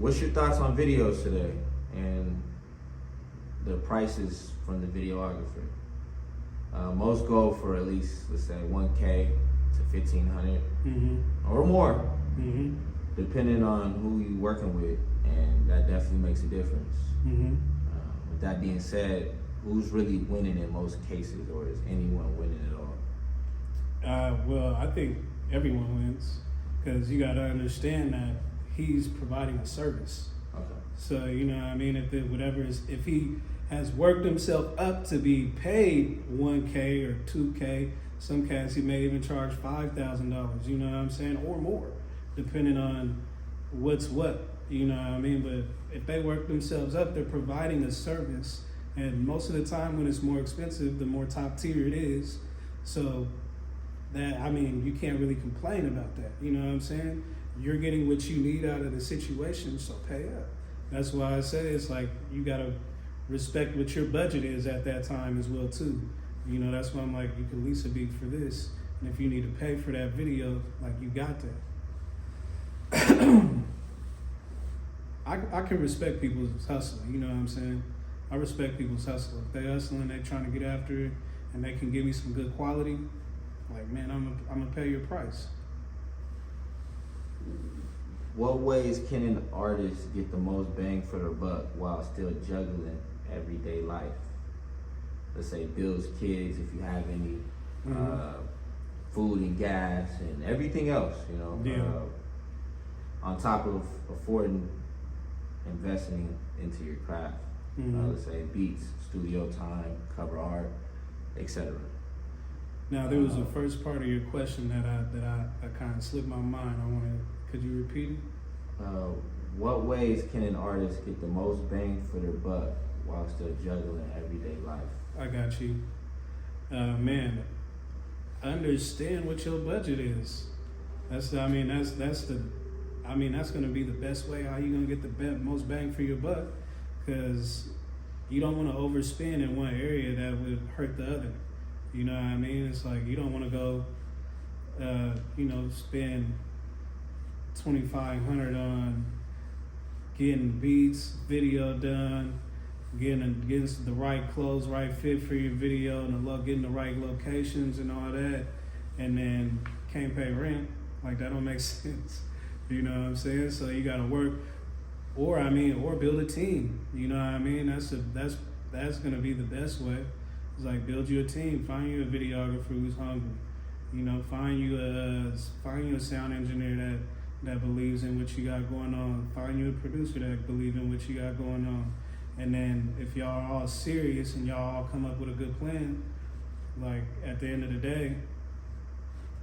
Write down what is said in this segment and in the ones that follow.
What's your thoughts on videos today and the prices from the videographer? Most go for at least, let's say, 1K to 1,500 or more, depending on who you're working with, and that definitely makes a difference. With that being said, who's really winning in most cases, or is anyone winning at all? Well, I think everyone wins because you got to understand that he's providing a service. Okay. So, you know what I mean? If he has worked himself up to be paid 1K or 2K, some cats he may even charge $5,000, you know what I'm saying? Or more, depending on what's what, you know what I mean? But if they work themselves up, they're providing a service. And most of the time when it's more expensive, the more top tier it is. So that, I mean, you can't really complain about that. You know what I'm saying? You're getting what you need out of the situation, so pay up. That's why I say it's like you gotta respect what your budget is at that time as well too. You know, that's why I'm like, you can lease a beat for this, and if you need to pay for that video, like you got that. I can respect people's hustle. You know what I'm saying? I respect people's hustle. If they hustling, they trying to get after it, and they can give me some good quality. Like, man, I'm gonna pay your price. What ways can an artist get the most bang for their buck while still juggling everyday life? Let's say bills, kids, if you have any, food and gas and everything else, you know, on top of affording investing into your craft. Let's say beats, studio time, cover art, etc. Now there was the first part of your question that I kind of slipped my mind. Could you repeat it? What ways can an artist get the most bang for their buck while still juggling everyday life? I got you. Man, understand what your budget is. That's gonna be the best way how you gonna get the most bang for your buck, because you don't want to overspend in one area that would hurt the other. You know what I mean? It's like you don't want to go, spend $2,500 on getting beats, video done, getting the right clothes, right fit for your video, and getting the right locations and all that, and then can't pay rent. Like, that don't make sense. You know what I'm saying? So you gotta work, or build a team. You know what I mean? That's gonna be the best way. It's like, build you a team, find you a videographer who's hungry. You know, find you a sound engineer that believes in what you got going on. Find you a producer that believes in what you got going on. And then if y'all are all serious and y'all all come up with a good plan, like, at the end of the day,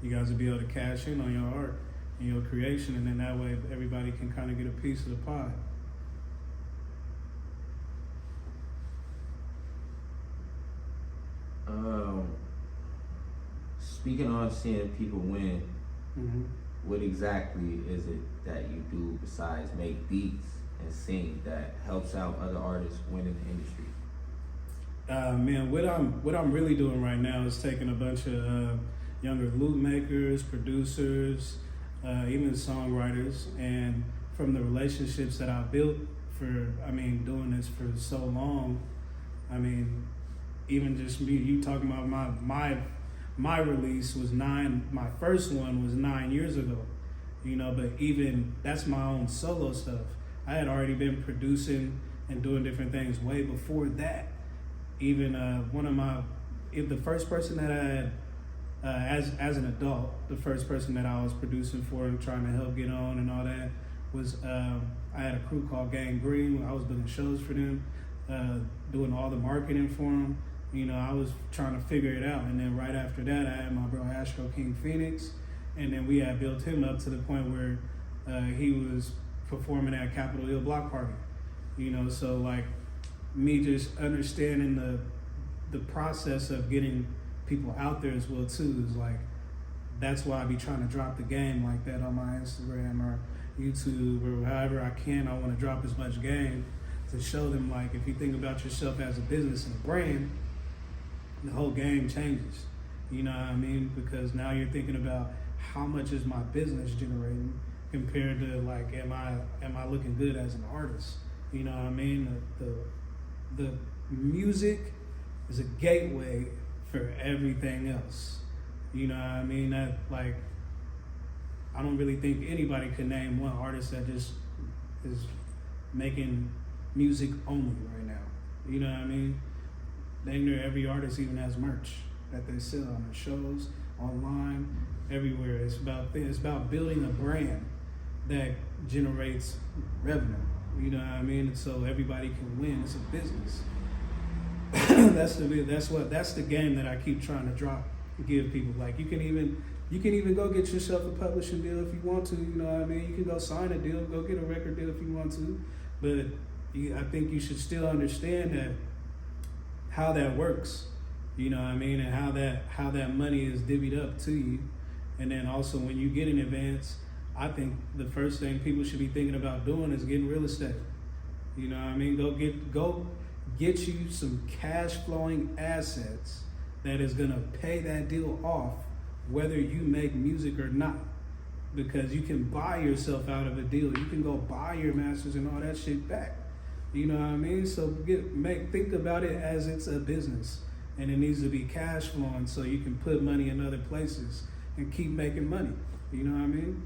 you guys will be able to cash in on your art and your creation, and then that way everybody can kind of get a piece of the pie. Speaking on seeing people win, what exactly is it that you do besides make beats and sing that helps out other artists win in the industry? Man, what I'm really doing right now is taking a bunch of younger loop makers, producers, even songwriters, and from the relationships that I've built doing this for so long. Even just me, you talking about my release was my first one was 9 years ago, but even that's my own solo stuff. I had already been producing and doing different things way before that. Even the first person that I had, as an adult, the first person that I was producing for and trying to help get on and all that was, I had a crew called Gang Green. I was doing shows for them, doing all the marketing for them. I was trying to figure it out. And then right after that, I had my bro Astro King Phoenix. And then we had built him up to the point where he was performing at Capitol Hill Block Party. So like, me just understanding the process of getting people out there as well too is like, that's why I be trying to drop the game like that on my Instagram or YouTube or however I can. I want to drop as much game to show them, like, if you think about yourself as a business and a brand, the whole game changes. You know what I mean? Because now you're thinking about how much is my business generating compared to like, am I looking good as an artist? You know what I mean? The music is a gateway for everything else. You know what I mean? That like, I don't really think anybody could name one artist that just is making music only right now. You know what I mean? Dang near every artist even has merch that they sell on their shows, online, everywhere. It's about building a brand that generates revenue. You know what I mean? And so everybody can win. It's a business. That's the game that I keep trying to give people. Like you can even go get yourself a publishing deal if you want to. You know what I mean? You can go sign a deal, go get a record deal if you want to. But I think you should still understand that how that works. You know what I mean? And how that money is divvied up to you. And then also when you get in advance, I think the first thing people should be thinking about doing is getting real estate. You know what I mean? Go get you some cash flowing assets that is gonna pay that deal off whether you make music or not. Because you can buy yourself out of a deal. You can go buy your masters and all that shit back. You know what I mean? So think about it as it's a business, and it needs to be cash flowing so you can put money in other places and keep making money. You know what I mean?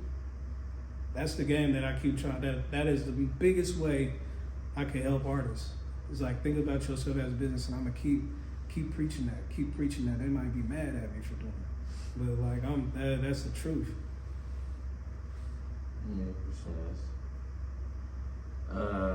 That's the game that I keep trying. That is the biggest way I can help artists. It's like, think about yourself as a business, and I'm gonna keep preaching that. Keep preaching that. They might be mad at me for doing it, but like that's the truth. Yeah, for sure.